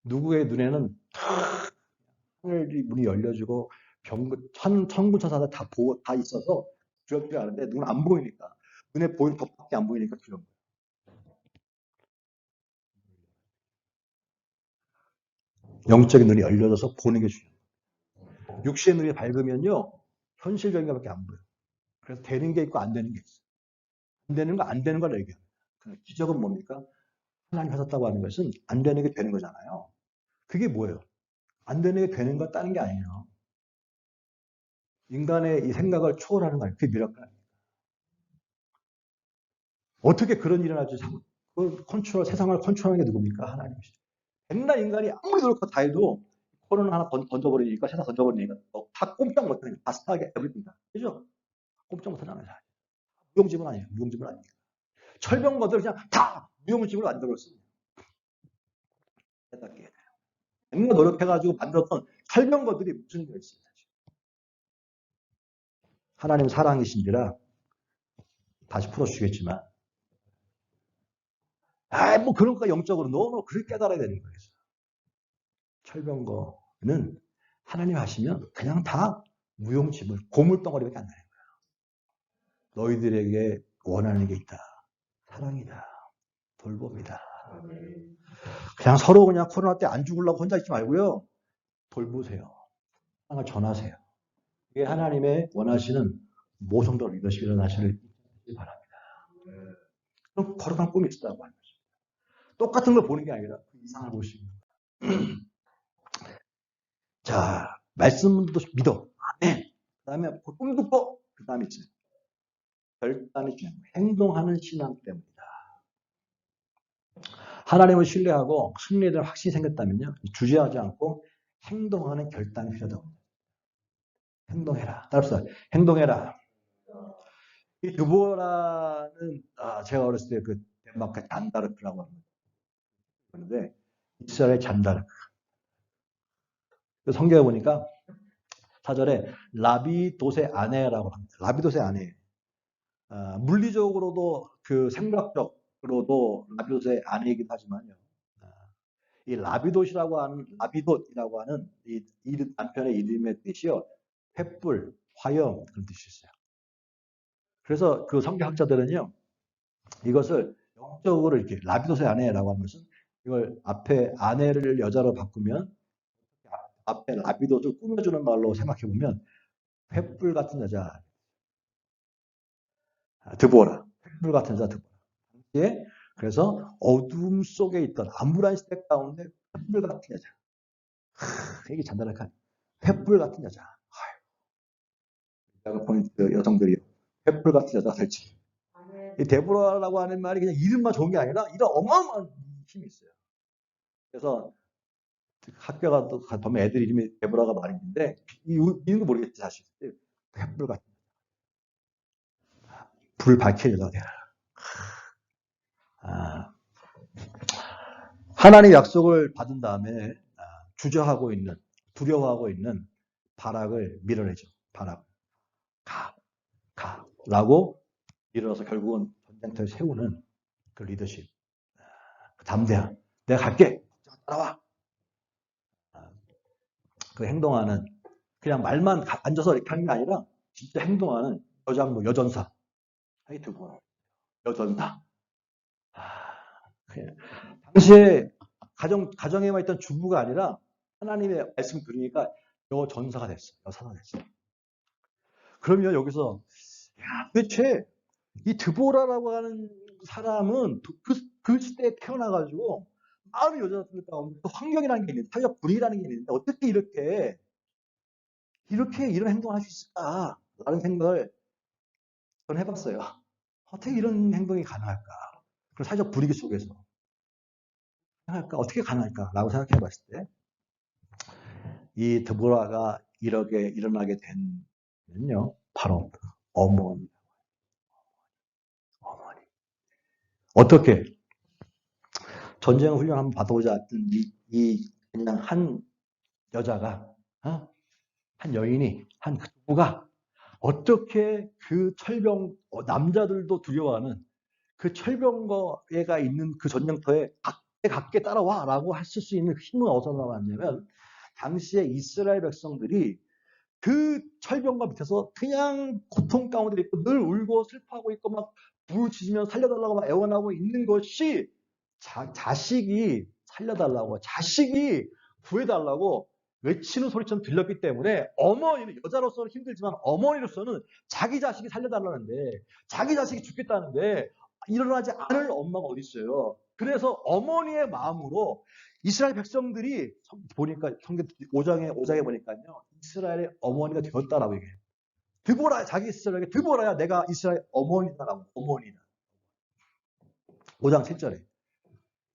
누구의 눈에는 하늘이 문이 열려지고 천군천사가 다 있어서 두렵지 않은데 눈은 안 보이니까 눈에 보이는 것밖에 안 보이니까 두려운 거예요. 영적인 눈이 열려져서 보는 게 중요해요. 육신의 눈이 밝으면요 현실적인 것밖에 안 보여요. 그래서 되는 게 있고 안 되는 게 있어요. 안 되는 걸 얘기해요. 기적은 뭡니까? 하나님 하셨다고 하는 것은 안 되는 게 되는 거잖아요. 그게 뭐예요? 안 되는 게 되는 것 따는 게 아니에요. 인간의 이 생각을 초월하는 거예요. 그게 미라클 아니에요. 어떻게 그런 일이 일어나지? 세상을 컨트롤하는 게 누굽니까? 하나님이시죠. 맨날 인간이 아무리 노력하고 다 해도 코로나 하나 던져버리니까, 세상 던져버리니까 다 꼼짝 못하는 바스타하게 에브리띵 다. 그죠? 꼼짝 못하잖아요. 무용지물 아니에요. 무용지물 아니에요. 철병거들 그냥 다 무용지물 만들었어요. 깨닫게. 맨날 노력해가지고 만들었던 철병거들이 무슨 일이 있어요. 하나님 사랑이신지라 다시 풀어주시겠지만 뭐 그런 거 영적으로 너무 그렇게 깨달아야 되는 거예요. 철병거는 하나님 하시면 그냥 다 무용지물, 고물덩어리밖에 안 나요. 너희들에게 원하는 게 있다. 사랑이다. 돌봄이다. 그냥 서로 그냥 코로나 때 안 죽으려고 혼자 있지 말고요. 돌보세요. 사랑을 전하세요. 이게 하나님의 원하시는 모성도 리더십이 일어나시길 바랍니다. 그럼 거룩한 꿈이 있다고 하는 거죠. 똑같은 걸 보는 게 아니라 그 이상을 보시는 자, 말씀도 믿어. 아멘. 그 다음에 꿈도 꿔. 그 다음에 있어요. 결단이 중요해요. 행동하는 신앙 때문이다. 하나님을 신뢰하고 승리에 대한 확신이 생겼다면요. 주저하지 않고 행동하는 결단이 필요하다고 합니다. 행동해라. 따라서 행동해라. 이 드보라는 제가 어렸을 때 그 덴마크 잔다르크라고 하는데 이스라엘 잔다르크. 그 성경에 보니까 4절에 라비도세 아내라고 합니다. 라비도세 아내. 물리적으로도 그 생각적으로도 라비도세 아내이기도 하지만요. 이 라비돗이라고 하는 이 남편의 이름의 뜻이요. 횃불, 화염 그런 뜻이 있어요. 그래서 그 성경학자들은요. 이것을 영적으로 이렇게 라비돗의 아내라고 하는 것은 이걸 앞에 아내를 여자로 바꾸면 앞에 라비돗을 꾸며주는 말로 생각해 보면 횃불 같은 여자 드보라, 횃불 같은 여자 드보라. 예? 그래서 어둠 속에 있던 암울한 시대 가운데 횃불 같은 여자. 되게 잔잔한 횃불 같은 여자. 내가 보는 그 여성들이요. 횃불 같은 여자가 될지. 이 데보라라고 하는 말이 그냥 이름만 좋은 게 아니라 이런 어마어마한 힘이 있어요. 그래서 학교 가면 애들 이름이 데보라가 많이 있는데 이름도 모르겠지 사실. 횃불 같은 불 밝힐 여자가 되라. 하나님의 약속을 받은 다음에 주저하고 있는 두려워하고 있는 바락을 밀어내죠. 바락 가라고 밀어서 결국은 전쟁터에 세우는 그 리더십. 담대함. 내가 갈게. 따라와. 그 행동하는 그냥 말만 앉아서 이렇게 하는 게 아니라 진짜 행동하는 여장부 여전사. 하여튼 여전사. 당시에 가정에만 있던 주부가 아니라 하나님의 말씀 들으니까 여전사가 됐어요. 여사가 됐어요. 그러면 여기서 도대체 이 드보라라고 하는 사람은 그 시대에 태어나가지고 마음이 여자였을 가운데 또 환경이라는 게 있는데 사회적 분위기라는 게 있는데 어떻게 이렇게 이런 행동을 할 수 있을까? 라는 생각을 저는 해봤어요. 어떻게 이런 행동이 가능할까? 그런 사회적 분위기 속에서 가능할까? 어떻게 가능할까? 라고 생각해 봤을 때 이 드보라가 이렇게 일어나게 된면요 바로 어머니. 어떻게 전쟁 훈련 한번 받아보자 했던 이 그냥 한 여자가 한 여인이 한 부부가 어떻게 그 철병 남자들도 두려워하는 그 철병거가 있는 그 전쟁터에 각게 따라와라고 했을 수 있는 힘은 어디서 나왔냐면 당시에 이스라엘 백성들이 그 철병거 밑에서 그냥 고통 가운데 있고 늘 울고 슬퍼하고 있고 막 부르짖으며 살려달라고 막 애원하고 있는 것이 자식이 살려달라고 자식이 구해달라고 외치는 소리처럼 들렸기 때문에 어머니는 여자로서는 힘들지만 어머니로서는 자기 자식이 살려달라는데 자기 자식이 죽겠다는데 일어나지 않을 엄마가 어디 있어요. 그래서 어머니의 마음으로 이스라엘 백성들이 보니까 성경 5장에 보니까요. 이스라엘의 어머니가 되었다라고 얘기해요. 드보라 자기 이스라엘에게 드보라야 내가 이스라엘 어머니다라고 어머니다. 5장 7절에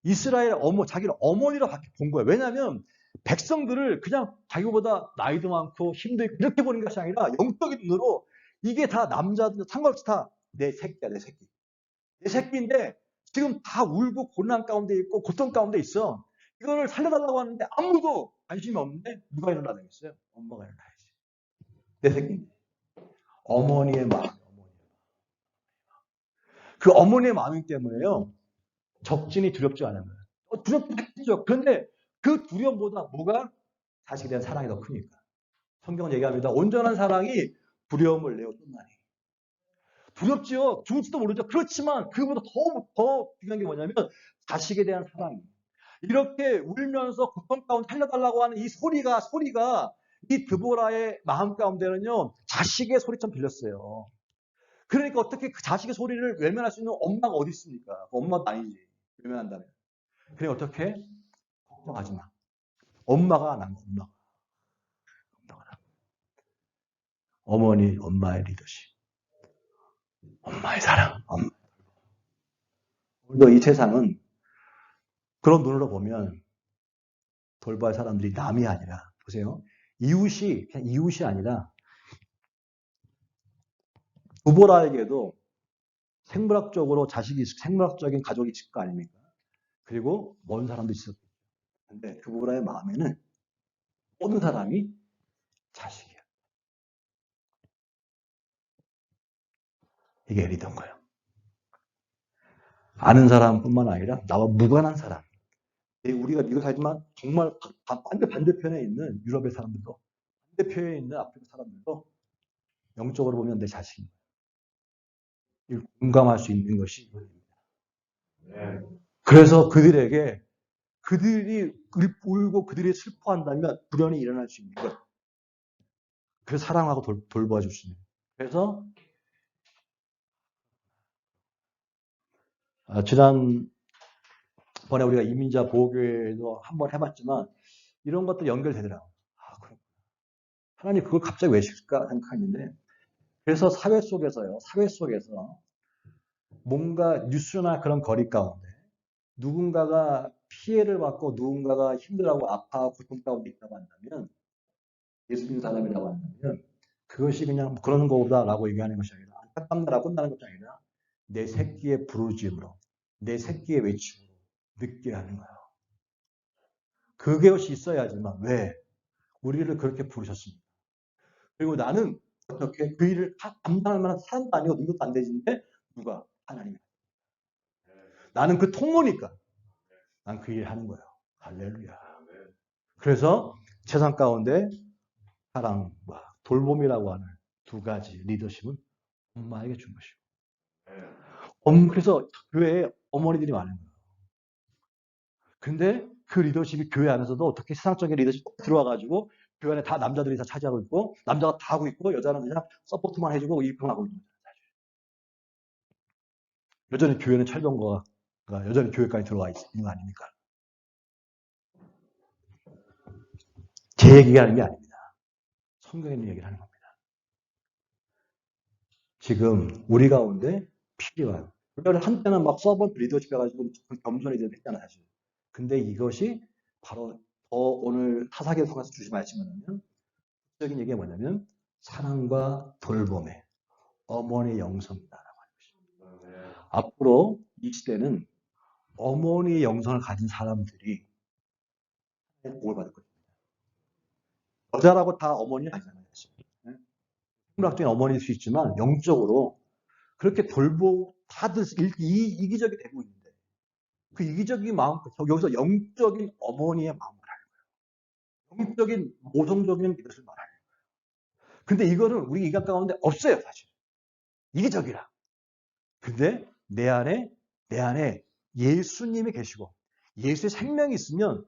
이스라엘 자기를 어머니로 본 거예요. 왜냐하면 백성들을 그냥 자기보다 나이도 많고 힘도 있고 이렇게 보는 것이 아니라 영적인 눈으로 이게 다 남자들 상관없이 다 내 새끼야 내 새끼. 내 새끼인데 지금 다 울고 고난 가운데 있고 고통 가운데 있어. 이거를 살려달라고 하는데 아무도 관심이 없는데 누가 일어나겠어요? 엄마가 일어나야지. 내 새끼. 어머니의 마음. 그 어머니의 마음 때문에요. 적진이 두렵지 않은 거예요. 두렵죠. 그런데 그 두려움보다 뭐가 자식에 대한 사랑이 더 크니까. 성경은 얘기합니다. 온전한 사랑이 두려움을 내어 쫓나니. 두렵지요. 죽을지도 모르죠. 그렇지만 그보다 더 중요한 게 뭐냐면 자식에 대한 사랑입니다. 이렇게 울면서 고통 가운데 살려달라고 하는 이 소리가 이 드보라의 마음 가운데는요. 자식의 소리처럼 들렸어요. 그러니까 어떻게 그 자식의 소리를 외면할 수 있는 엄마가 어디 있습니까? 엄마도 아니지. 외면한다면. 그래 어떻게? 걱정하지 마. 엄마가 난 엄마가. 어머니, 엄마의 리더십. 엄마의 사랑. 오늘도 이 세상은 그런 눈으로 보면 돌봐야 사람들이 남이 아니라 보세요. 이웃이 그냥 이웃이 아니라 두보라에게도 생물학적으로 생물학적인 가족이 있을 거 아닙니까? 그리고 먼 사람도 있었겠죠. 근데 두보라의 마음에는 모든 사람이 자식이야. 이게 엘이던 거예요. 아는 사람뿐만 아니라 나와 무관한 사람. 우리가 미국 살지만 정말 반대편에 있는 유럽의 사람들도, 반대편에 있는 아프리카 사람들도 영적으로 보면 내 자식입니다. 이걸 공감할 수 있는 것이 이겁니다. 그래서 그들이 울고 그들이 슬퍼한다면 불연이 일어날 수 있는 것. 그래서 사랑하고 돌봐 주시는. 그래서 지난번에 우리가 이민자 보호교회도 한번 해봤지만 이런 것도 연결되더라고요. 그럼 하나님 그걸 갑자기 왜 시킬까 생각했는데, 그래서 사회 속에서 뭔가 뉴스나 그런 거리 가운데 누군가가 피해를 받고 누군가가 힘들어하고 아파하고 고통 가운데 있다고 한다면, 예수 믿는 사람이라고 한다면 그것이 그냥 그런 거보다라고 얘기하는 것이 아니라, 안타깝다라고 끝나는 것이 아니라 내 새끼의 부르짖음으로, 내 새끼의 외침으로 느끼게 하는 거예요. 그것이 있어야지만, 왜? 우리를 그렇게 부르셨습니다. 그리고 나는 어떻게 그 일을 감당할 만한 사람도 아니고 이것도 안 되는데 누가? 하나님이. 나는 그 통로니까 난 그 일을 하는 거예요. 할렐루야. 그래서 세상 가운데 사랑과 돌봄이라고 하는 두 가지 리더십은 엄마에게 준 것이고, 그래서 교회에 어머니들이 많은 거예요. 근데 그 리더십이 교회 안에서도 어떻게 세상적인 리더십 들어와가지고 교회 안에 다 남자들이 다 차지하고 있고, 남자가 다 하고 있고, 여자는 그냥 서포트만 해주고 이평하고 있는 거예요. 여전히 교회는 철병거가 여전히 교회까지 들어와 있는 거 아닙니까? 제 얘기가 하는 게 아닙니다. 성경에 있는 얘기를 하는 겁니다. 지금 우리 가운데 필요한, 우리가 한때는 막 서번트 리더십 해가지고 겸손히 했잖아 사실. 근데 이것이 바로 오늘 타사기를 통해서 주신 말씀이 뭐냐면, 적인 얘기가 뭐냐면 사랑과 돌봄의 어머니 영성이다라고 하는 것입니다. 앞으로 이 시대는 어머니의 영성을 가진 사람들이 복을 받을 것입니다. 여자라고 다 어머니는 아니잖아요. 생물학적인 어머니일 수 있지만 영적으로 그렇게 다들 이기적이 되고 있는데, 그 이기적인 마음, 여기서 영적인 어머니의 마음을 하는 거예요. 영적인 모성적인 이것을 말하는 거예요. 근데 이거는 우리 인간 가운데 없어요, 사실. 이기적이라. 근데 내 안에 예수님이 계시고 예수의 생명이 있으면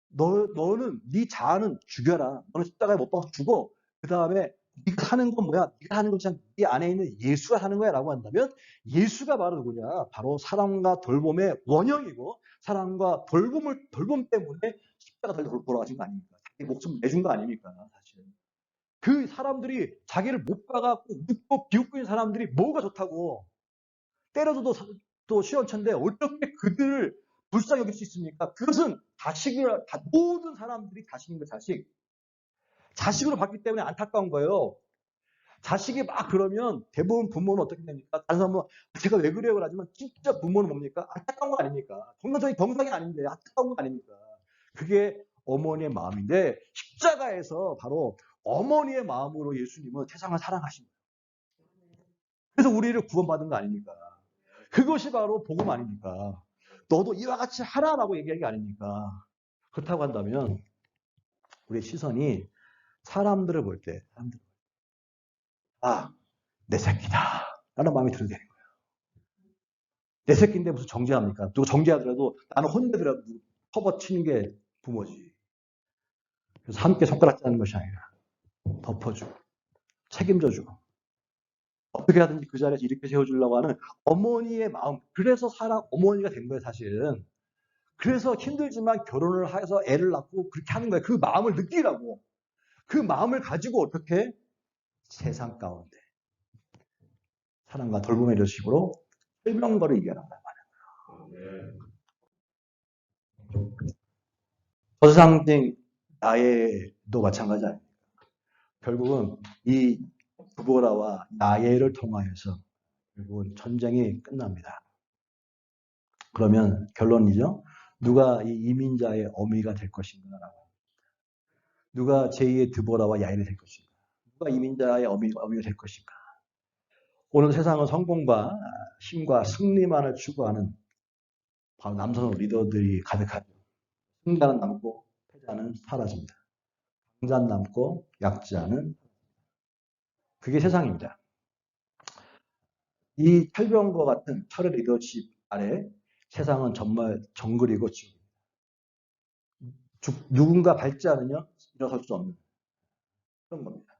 너는 네 자아는 죽여라. 너는 십자가에 못 박아서 죽어. 그 다음에 네가 하는 건 뭐야? 네가 하는 건 그냥 네 안에 있는 예수가 하는 거야 라고 한다면, 예수가 바로 누구냐? 바로 사랑과 돌봄의 원형이고, 사랑과 돌봄 때문에 십자가 달려 돌아가신 거 아닙니까? 자기 목숨 내준 거 아닙니까? 사실. 그 사람들이 자기를 못 박아갖고 묻고 비웃고 있는 사람들이 뭐가 좋다고, 때려줘도 또 시원찮은데 어떻게 그들을 불쌍히 여길 수 있습니까? 그것은 모든 사람들이 자식인 거, 자식으로 봤기 때문에 안타까운 거예요. 자식이 막 그러면 대부분 부모는 어떻게 됩니까? 다른 사람은 제가 왜 그래요? 그러지만 진짜 부모는 뭡니까? 안타까운 거 아닙니까? 정상적인 경상이 아닌데 안타까운 거 아닙니까? 그게 어머니의 마음인데, 십자가에서 바로 어머니의 마음으로 예수님은 세상을 사랑하신 거예요. 그래서 우리를 구원받은 거 아닙니까? 그것이 바로 복음 아닙니까? 너도 이와 같이 하라라고 얘기한 게 아닙니까? 그렇다고 한다면 우리의 시선이 사람들을 볼 때, 내 새끼다 라는 마음이 들게 되는 거예요. 내 새끼인데 무슨 정죄합니까? 누가 정죄하더라도 나는 혼내더라도 커버치는 게 부모지. 그래서 함께 손가락 짜는 것이 아니라 덮어주고 책임져주고 어떻게 하든지 그 자리에서 이렇게 세워주려고 하는 어머니의 마음. 그래서 어머니가 된 거예요, 사실은. 그래서 힘들지만 결혼을 해서 애를 낳고 그렇게 하는 거예요. 그 마음을 느끼라고. 그 마음을 가지고 어떻게 세상 가운데 사랑과 돌봄의 이런 식으로 설명거를 이겨나간단 말이에요. 저세상적인 나에도 마찬가지 아닙니까? 결국은 이 드보라와 야예를 통하여서 결국은 전쟁이 끝납니다. 그러면 결론이죠. 누가 이 이민자의 어미가 될 것인가라고. 누가 제2의 드보라와 야엘이 될 것인가. 누가 이민자의 어미가 될 것인가. 오늘 세상은 성공과 힘과 승리만을 추구하는 바로 남성 리더들이 가득하죠. 승자는 남고 패자는 사라집니다. 강자는 남고 약자는 그게 세상입니다. 이 철병과 같은 철의 리더십 아래 세상은 정말 정글이고 지옥입니다. 누군가 밟지 않으면 일어설 수 없는 그런 겁니다.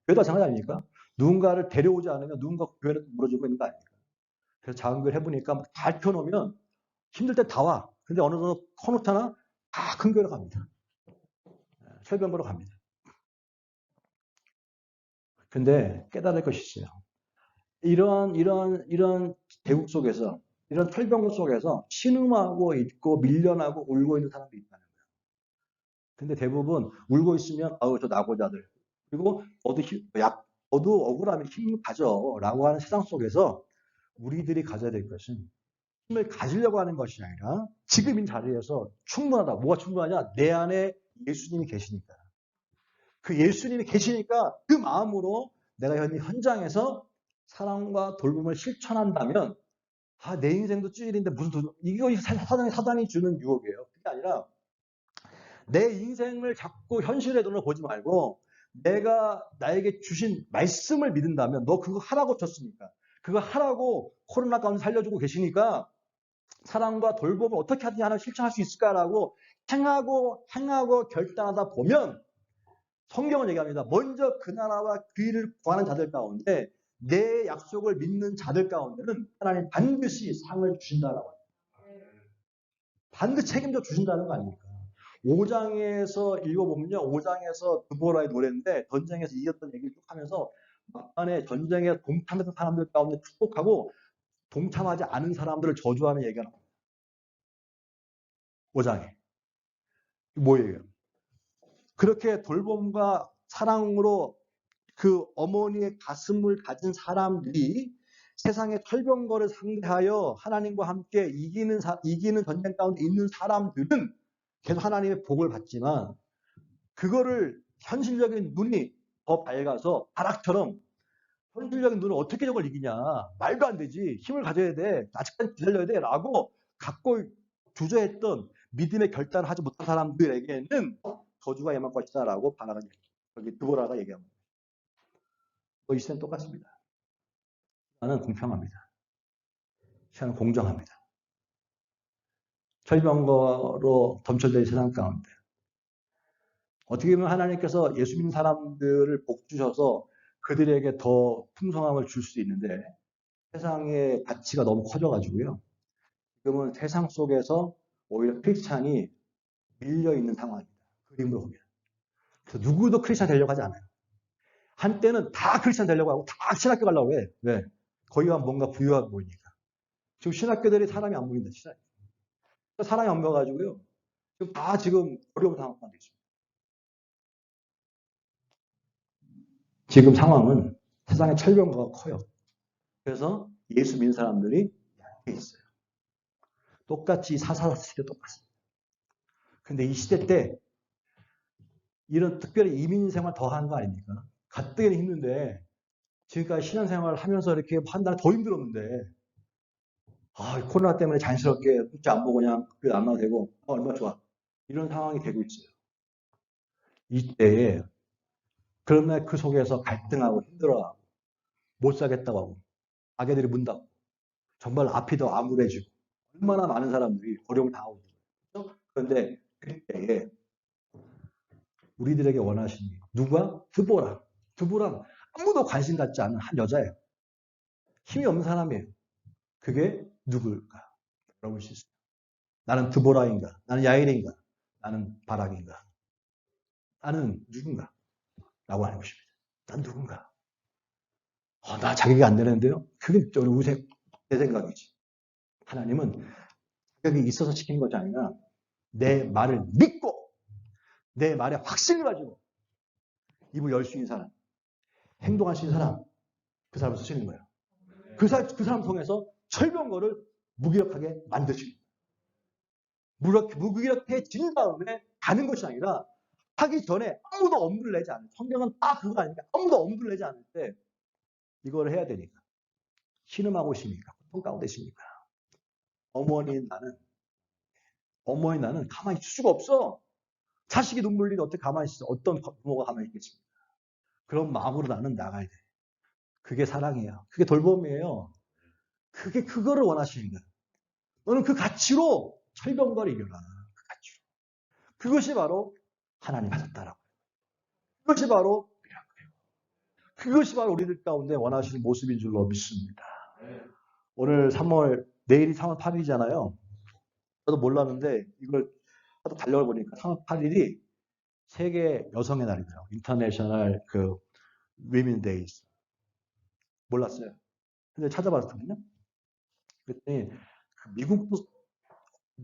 교회도 마찬가지 아닙니까? 누군가를 데려오지 않으면 누군가 교회를 무너지고 있는 거 아닙니까? 그래서 작은 교회 해보니까 다 펴놓으면 힘들 때 다 와. 근데 어느 정도 커놓잖아? 다 큰 교회로 갑니다. 철병거로 갑니다. 근데 깨달을 것이 있어요. 이런 대국 속에서, 이런 철병거 속에서 신음하고 있고 밀려나고 울고 있는 사람도 있다는 거예요. 근데 대부분 울고 있으면, 아우, 저 낙오자들. 그리고 너도 억울하면 힘 가져. 라고 하는 세상 속에서 우리들이 가져야 될 것은 힘을 가지려고 하는 것이 아니라 지금 이 자리에서 충분하다. 뭐가 충분하냐? 내 안에 예수님이 계시니까. 그 예수님이 계시니까 그 마음으로 내가 현장에서 사랑과 돌봄을 실천한다면 내 인생도 찌질인데 이거 사단이 주는 유혹이에요. 그게 아니라 내 인생을 자꾸 현실의 눈을 보지 말고 내가 나에게 주신 말씀을 믿는다면 너 그거 하라고 줬으니까 그거 하라고 코로나 가운데 살려주고 계시니까 사랑과 돌봄을 어떻게 하든지 하나 실천할 수 있을까라고 행하고 결단하다 보면 성경은 얘기합니다. 먼저 그 나라와 그 일을 구하는 자들 가운데 내 약속을 믿는 자들 가운데는 하나님 반드시 상을 주신다라고 합니다. 반드시 책임져 주신다는 거 아닙니까? 5장에서 읽어보면요. 5장에서 드보라의 노래인데 전쟁에서 이겼던 얘기를 쭉 하면서 막판에 전쟁에 동참했던 사람들 가운데 축복하고 동참하지 않은 사람들을 저주하는 얘기가 나옵니다. 5장에. 뭐예요? 그렇게 돌봄과 사랑으로 그 어머니의 가슴을 가진 사람들이 세상의 철병거를 상대하여 하나님과 함께 이기는 전쟁 가운데 있는 사람들은 계속 하나님의 복을 받지만 그거를 현실적인 눈이 더 밝아서 바락처럼 현실적인 눈을 어떻게 저걸 이기냐. 말도 안 되지. 힘을 가져야 돼. 아직까지 기다려야 돼. 라고 갖고 주저했던 믿음의 결단을 하지 못한 사람들에게는 저주가 임할 것이다. 라고 바락은 여기 드보라가 얘기합니다. 이 시대는 똑같습니다. 나는 공평합니다. 시간은 공정합니다. 철병거로 점철된 세상 가운데 어떻게 보면 하나님께서 예수 믿는 사람들을 복 주셔서 그들에게 더 풍성함을 줄 수 있는데 세상의 가치가 너무 커져가지고요. 지금은 세상 속에서 오히려 크리스찬이 밀려있는 상황입니다. 그림으로 보면. 그래서 누구도 크리스찬 되려고 하지 않아요. 한때는 다 크리스찬 되려고 하고 다 신학교 가려고 해. 왜? 거기 가면 뭔가 부유하게 보이니까. 지금 신학교들이 사람이 안 보인다. 사람이 안 보여가지고요. 지금 어려운 상황 가운데 있습니다. 지금 상황은 세상의 철병가가 커요. 그래서 예수 믿는 사람들이 얇게 있어요. 똑같이 사사 시대 똑같습니다. 근데 이 시대 때 이런 특별히 이민 생활 더 하는 거 아닙니까? 가뜩이나 힘든데 지금까지 신앙생활을 하면서 이렇게 한 달 더 힘들었는데 코로나 때문에 자연스럽게 숫자 안 보고 그냥 안 나와도 되고 얼마나 좋아. 이런 상황이 되고 있어요. 이때에 그러면 그 속에서 갈등하고 힘들어하고 못 사겠다고 하고 가게들이 문 닫고 정말 앞이 더 암울해지고 얼마나 많은 사람들이 어려움을 당하고 있는 거죠. 그런데 그때에 우리들에게 원하시는 게 누가? 드보라. 드보라 아무도 관심 갖지 않는 한 여자예요. 힘이 없는 사람이에요. 그게 누굴까? 물어볼 수 있어요. 나는 드보라인가? 나는 야일인가? 나는 바락인가? 나는 누군가? 라고 하는 것입니다. 난 누군가? 나 자격이 안 되는데요? 그게 내 생각이지. 하나님은 자격이 있어서 시키는 것이 아니라 내 말을 믿고 내 말에 확신을 가지고 입을 열 수 있는 사람. 행동할 수 있는 사람, 그 사람을 쓰시는 거예요. 그 사람 통해서 철병거를 무기력하게 만드시는 거예요. 무기력해진 다음에 가는 것이 아니라 하기 전에 아무도 엄두를 내지 않을 때, 성경은 다 그거 아닙니까? 아무도 엄두를 내지 않을 때 이걸 해야 되니까. 신음하고 있습니까? 고통 가운데 있습니까? 어머니 나는 가만히 있을 수가 없어. 자식이 눈물 흘리는데 어떻게 가만히 있어? 어떤 부모가 가만히 있겠습니까? 그런 마음으로 나는 나가야 돼. 그게 사랑이에요. 그게 돌봄이에요. 그거를 원하시는 거예요. 너는 그 가치로 철병거를 이겨라. 그 가치로. 그것이 바로 하나님 하셨다라고. 그것이 바로 그것이 바로 우리들 가운데 원하시는 모습인 줄로 믿습니다. 오늘 내일이 3월 8일이잖아요. 저도 몰랐는데 이걸 하도 달력을 보니까 3월 8일이 세계 여성의 날이더라고요. 인터내셔널 위멘 데이즈. 몰랐어요. 근데 찾아봤거든요. 그랬더니 미국도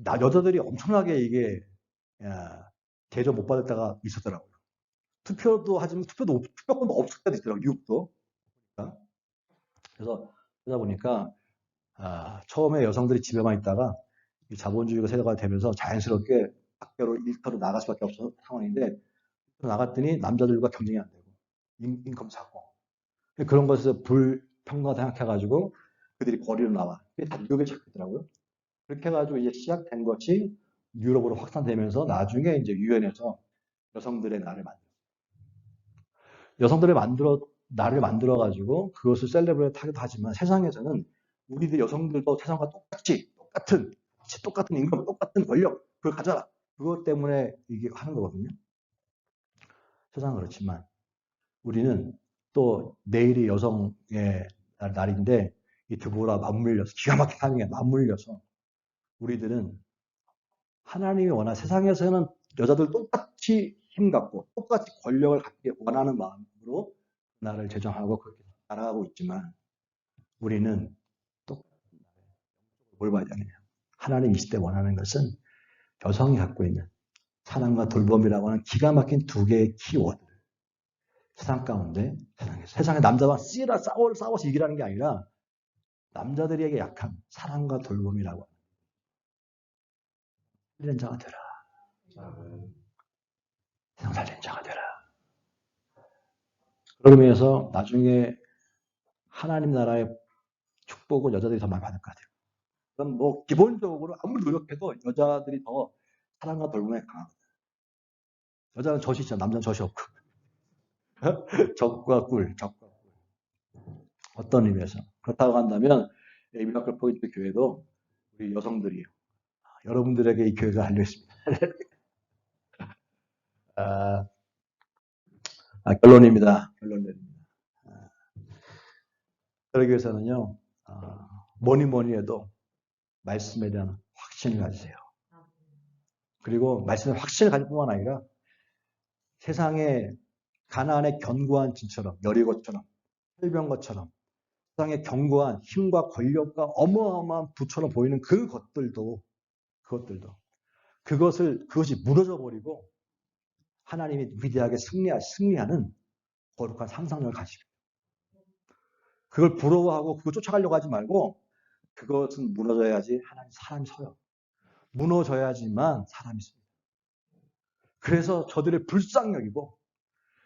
여자들이 엄청나게 이게 대접 못 받을 때가 있었더라고요. 투표도 하지만 투표권도 없을 때도 있더라고요. 미국도. 그래서 그러다 보니까 처음에 여성들이 집에만 있다가 이 자본주의가 세대가 되면서 자연스럽게 밖으로 일터로 나갈 수밖에 없는 상황인데 나갔더니 남자들과 경쟁이 안 되고 인컴 작고 그런 것에서 불평등하다 생각해가지고 그들이 거리로 나와. 그게 다 미국에 잡히더라고요. 그렇게 해가지고 이제 시작된 것이 유럽으로 확산되면서 나중에 이제 유엔에서 여성들의 날을 날을 만들어가지고 그것을 셀레브레이트 하기도 하지만 세상에서는 우리들 여성들도 세상과 똑같은 임금, 똑같은 권력, 그걸 가져라. 그것 때문에 이게 하는 거거든요. 세상은 그렇지만 우리는 또 내일이 여성의 날인데 이 두보라 맞물려서 기가 막히게 하는 게 맞물려서 우리들은 하나님이 세상에서는 여자들 똑같이 힘갖고 똑같이 권력을 갖기 원하는 마음으로 나를 제정하고 그렇게 따라가고 있지만 우리는 또 뭘 봐야 되느냐. 하나님 이 시대 원하는 것은 여성이 갖고 있는 사랑과 돌봄이라고 하는 기가 막힌 두 개의 키워드를 세상 가운데 세상에 남자와 싸워서 이기라는 게 아니라 남자들에게 약한 사랑과 돌봄이라고 하는 살리는 자가 되라. 세상 살리는 자가 되라. 그러기 위해서 나중에 하나님 나라의 축복을 여자들이 더 많이 받을 것 같아요. 그럼 뭐 기본적으로 아무리 노력해도 여자들이 더 사랑과 돌봄에 강하거든요. 여자는 젖이 있잖아. 남자는 젖이 없고. 적과 꿀. 어떤 의미에서. 그렇다고 한다면 미라클 포인트 교회도 우리 여성들이요. 여러분들에게 이 교회가 알려있습니다. 결론입니다. 그러기 위해서는요. 뭐니 해도 말씀에 대한 확신을 가지세요. 그리고 말씀에 확신을 가질 뿐만 아니라 세상에 가나안의 견고한 진처럼 여리고처럼 철병거처럼 세상의 견고한 힘과 권력과 어마어마한 부처럼 보이는 그것이 무너져 버리고 하나님이 위대하게 승리하는 거룩한 상상력을 가지고 그걸 부러워하고 그걸 쫓아가려고 하지 말고 그것은 무너져야지 사람이 서요. 무너져야지만 사람이 서요. 그래서 저들의 불쌍력이고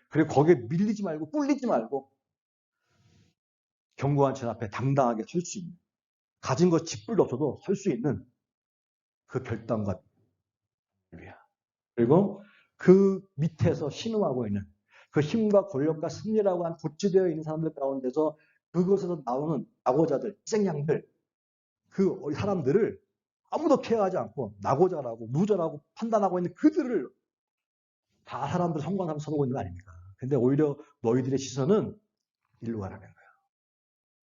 그리고 거기에 밀리지 말고 꿀리지 말고 견고한 진 앞에 당당하게 설 수 있는 가진 것 짓불도 없어도 설 수 있는 그 결단과 그리고 그 밑에서 신음하고 있는 그 힘과 권력과 승리라고 한 고치되어 있는 사람들 가운데서 그것에서 나오는 낙오자들, 희생양들 그 사람들을 아무도 케어하지 않고 낙오자라고 무자라고 판단하고 있는 그들을 다 사람들 성공하면서 쳐보고 있는 거 아닙니까? 근데 오히려 너희들의 시선은 일로 가라는 거예요.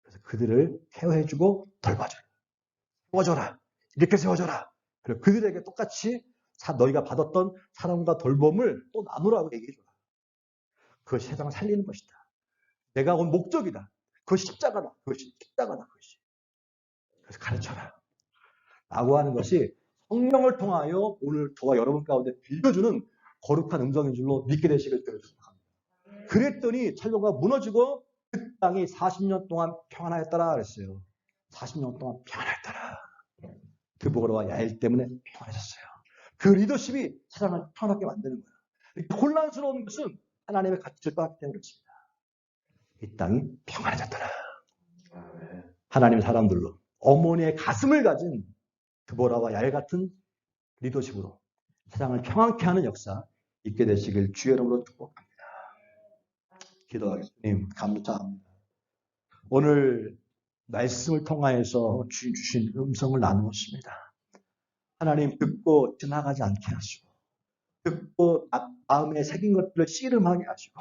그래서 그들을 케어해주고 돌봐줘라. 세워줘라. 이렇게 세워줘라. 그리고 그들에게 똑같이 너희가 받았던 사랑과 돌봄을 또 나누라고 얘기해줘라. 그것이 세상을 살리는 것이다. 내가 온 목적이다. 그것이 십자가다. 그것이. 그래서 가르쳐라. 라고 하는 것이 성령을 통하여 오늘 저와 여러분 가운데 들려주는 거룩한 음성인 줄로 믿게 되시길 바랍니다. 그랬더니 철로가 무너지고 그 땅이 40년 동안 평안하였더라 그랬어요. 40년 동안 평안하였더라. 드보라와 야엘 때문에 평안해졌어요. 그 리더십이 세상을 평안하게 만드는 거예요. 혼란스러운 것은 하나님의 가치를 떠났기 때문에 그렇습니다. 이 땅이 평안해졌더라. 하나님의 사람들로 어머니의 가슴을 가진 드보라와 야엘 같은 리더십으로 세상을 평안케 하는 역사 있게 되시길 주의 이름으로 축복합니다. 기도하겠습니다. 주님 감사합니다. 오늘 말씀을 통하여서 주님 주신 음성을 나누었습니다. 하나님 듣고 지나가지 않게 하시고 듣고 마음에 새긴 것들을 씨름하게 하시고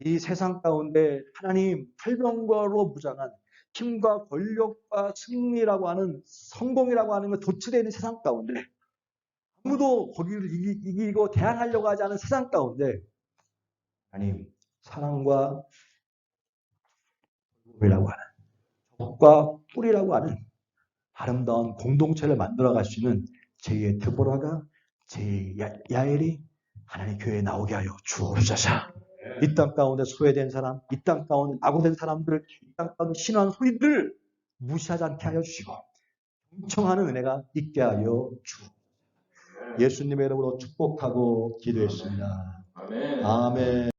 이 세상 가운데 하나님 팔병거로 무장한 힘과 권력과 승리라고 하는 성공이라고 하는 것 도취되어 있는 세상 가운데 아무도 거기를 이기고 대항하려고 하지 않은 세상 가운데 하나님 사랑과 이라고 하는 적과 뿌리라고 하는 아름다운 공동체를 만들어갈 수 있는 제2의 드보라가 제2의 야엘이 하나님 교회에 나오게 하여 주옵소서. 이 땅 가운데 소외된 사람, 이 땅 가운데 낙오된 사람들, 이 땅 가운데 신앙 소리들을 무시하지 않게 하여 주시고 경청하는 은혜가 있게 하여 주옵소서. 예수님의 이름으로 축복하고 기도했습니다. 아멘.